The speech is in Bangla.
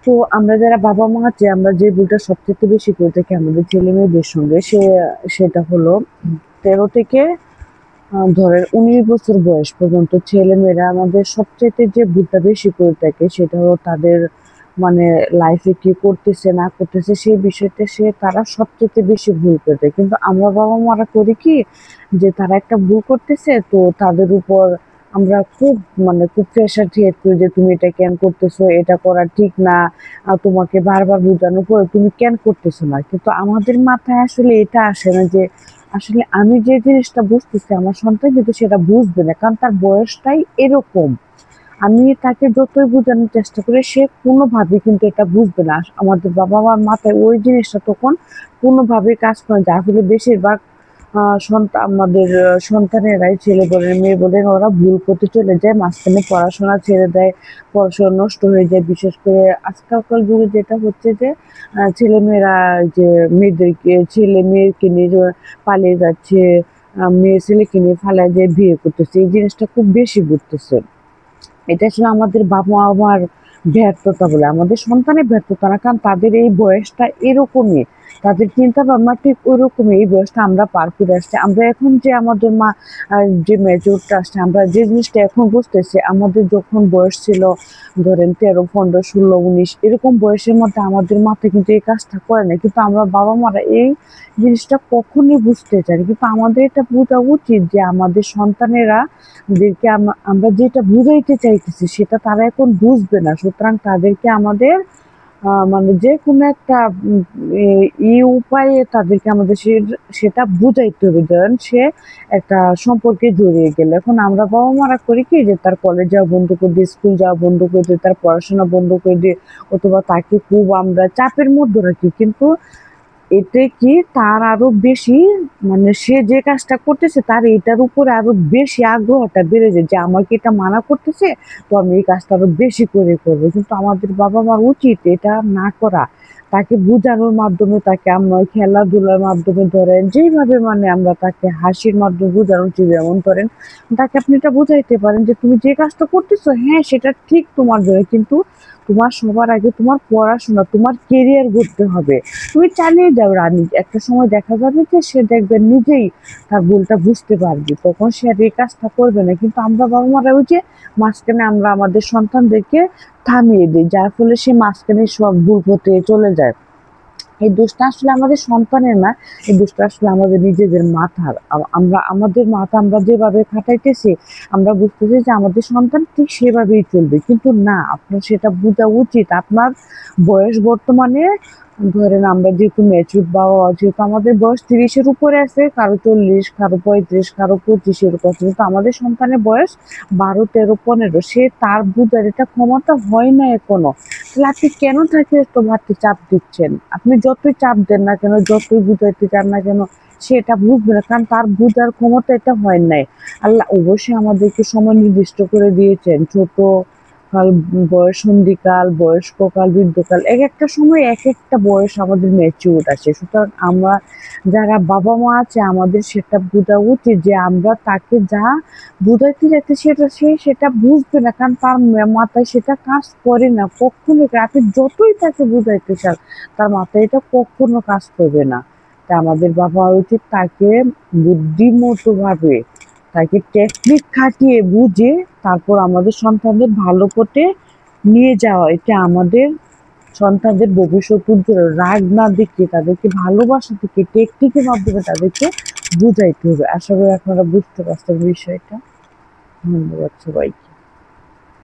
তো আমরা যারা বাবা মা আছি আমরা যে ভুলটা সবচেয়ে বেশি করে থাকি আমাদের ছেলে মেয়েদের সঙ্গে সেটা হলো 13 থেকে ধরেন 19 বছর বয়স পর্যন্ত ছেলেমেয়েরা আমাদের সবচাইতে যে ভুলটা বেশি করে থাকে সেটা হলো তাদের মানে লাইফে কি করতেছে না করতেছে সেই বিষয়টা তারা সবচেয়ে বেশি ভুল করে থাকে। কিন্তু আমরা বাবা মারা করি কি যে তারা একটা ভুল করতেছে তো তাদের উপর আমরা খুব খুব প্রেশার ক্রিয়েট করি যে তুমি এটা কেন করতেছো, এটা করা ঠিক না, তোমাকে বারবার বোঝানোর পরে তুমি কেন করতেছো না। কিন্তু আমাদের মাথায় আসলে এটা আসে না যে আসলে আমি যে জিনিসটা বুঝতেছি আমার সন্তান কিন্তু সেটা বুঝবে না, কারণ তার বয়সটাই এরকম। আমি তাকে যতই বোঝানোর চেষ্টা করি সে কোনোভাবে কিন্তু এটা বুঝবে না। আমাদের বাবা মার মাথায় ওই জিনিসটা তখন কোনোভাবেই কাজ করে, যার ফলে বেশিরভাগ আমাদের সন্তানেরাই, ছেলে বলেন মেয়ে বলেন, ওরা ভুল পথে চলে যায়, মাঝখানে পড়াশোনা ছেড়ে দেয়, পড়াশোনা নষ্ট হয়ে যায়। বিশেষ করে আজকালকার যুগে যেটা হচ্ছে যে ছেলেমেয়েরা যে ছেলে মেয়েকে নিয়ে পালিয়ে যাচ্ছে, মেয়ে ছেলেকে নিয়ে ফালায় যে বিয়ে করতেছে, এই জিনিসটা খুব বেশি ঘটতেছে। এটা আসলে আমাদের বাবা মার ব্যর্থতা বলে, আমাদের সন্তানের ব্যর্থতা না, কারণ তাদের এই বয়সটা এরকমই, তাদের চিন্তা ভাবনা ঠিক ওইরকমই। এই বয়সটা আমরা পার করে আসছি, আমরা এখন যে আমাদের মা যে মেচুরটা আসছে, আমরা যে জিনিসটা এখন বুঝতেছি, আমাদের যখন বয়স ছিল ধরেন 13, 15, 16, 19 এরকম বয়সের মধ্যে আমাদের মাথায় কিন্তু এই কাজটা করে না। কিন্তু আমরা বাবা মারা এই জিনিসটা কখনই বুঝতে চাই, কিন্তু আমাদের এটা বোঝা উচিত যে আমাদের সন্তানেরা দেরকে আমরা যেটা বুঝাইতে চাইতেছি সেটা তারা এখন বুঝবে না। সুতরাং তাদেরকে আমাদের যে কোনো একটা উপায়ে তাদেরকে আমাদের সেটা বুঝাইতে হবে। ধরেন সে একটা সম্পর্কে জড়িয়ে গেলে, এখন আমরা বাবা মারা করি কি যে তার কলেজ যাওয়া বন্ধ করে দিয়ে, স্কুল যাওয়া বন্ধ করে দিয়ে, তার পড়াশোনা বন্ধ করে দিয়ে, অথবা তাকে খুব আমরা চাপের মধ্যে রাখি। কিন্তু এতে কি তার আরো বেশি সে যে কাজটা করতেছে তার এটার উপরে আরো বেশি আগ্রহটা বেড়ে যায় যে আমাকে এটা মানা করতেছে, তো আমি এই কাজটা আরো বেশি করে করবো। কিন্তু আমাদের বাবা মার উচিত এটা না করা, তাকে বোঝানোর মাধ্যমে, তাকে আমরা খেলাধুলার মাধ্যমে ধরেন যেইভাবে আমরা তাকে হাসির মাধ্যমে বোঝানো উচিত। যেমন ধরেন তাকে আপনি এটা বুঝাইতে পারেন যে তুমি যে কাজটা করতেছো হ্যাঁ সেটা ঠিক তোমার জন্য, কিন্তু তোমার সবার আগে তোমার পড়াশোনা, তোমার কেরিয়ার গড়তে হবে। তুমি চালিয়ে যাও রানী, একটা সময় দেখা যাবে যে সে দেখবে নিজেই তার ভুলটা বুঝতে পারবে, তখন সে আর এই কাজটা করবে না। কিন্তু আমরা বাবা মারা ওই যে মাঝখানে আমরা আমাদের সন্তানদেরকে থামিয়ে দিই, যার ফলে সে মাঝখানে সব ভুল পথে চলে যায়। এই দোষটা আসলে আমাদের সন্তানের না, এই দোষটা আসলে আমাদের নিজেদের মাথার। আমরা আমাদের মাথা আমরা যেভাবে খাটাইতেছি, আমরা বুঝতেছি যে আমাদের সন্তান ঠিক সেভাবেই চলবে, কিন্তু না, আপনার সেটা বোঝা উচিত। আপনার বয়স বর্তমানে ধরেন আমরা যেহেতু ম্যাচুর বা যেহেতু আমাদের বয়স 30-এর উপরে আছে, কারো 40, কারো 35, কারো 25 এরকম, কিন্তু আমাদের সন্তানের বয়স 12, 13, 15, সে তার বুঝার এটা ক্ষমতা হয় না এখনো। তাহলে আপনি কেন তাকে এত বাড়তি চাপ দিচ্ছেন? আপনি যতই চাপ দেন না কেন, যতই বুঝাইতে চান না কেন, সে এটা বুঝবে না, কারণ তার বুঝার ক্ষমতা এটা হয় নাই। আল্লাহ অবশ্যই আমাদেরকে সময় নির্দিষ্ট করে দিয়েছেন, ছোট কাল, বয়সন্ধিকাল, বয়স্ককাল, বৃদ্ধকাল, এক একটা সময় এক একটা বয়স আমাদের ম্যাচিউর আসে। সুতরাং আমরা যারা বাবা মা আছে আমাদের সেটা বোঝা উচিত যে আমরা তাকে যা বুঝাইতে যাচ্ছে সেটা বুঝবে না, কারণ তার মাথায় সেটা কাজ করে না কখনো। আপনি যতই তাকে বুঝাইতে চান তার মাথায় এটা কখনো কাজ করবে না। তা আমাদের বাবা উচিত তাকে বুদ্ধিমতো ভাবে, তাকে টেকনিক খাটিয়ে বুঝে তারপর আমাদের সন্তানদের ভালো পথে নিয়ে যাওয়া। এটা আমাদের সন্তানদের ভবিষ্যৎ উজ্জ্বল, রাগ না দেখিয়ে তাদেরকে ভালোবাসা থেকে টেকনিকের মাধ্যমে তাদেরকে বুঝাইতে হবে। আশা করি আপনারা বুঝতে পারছেন বিষয়টা। ধন্যবাদ সবাইকে।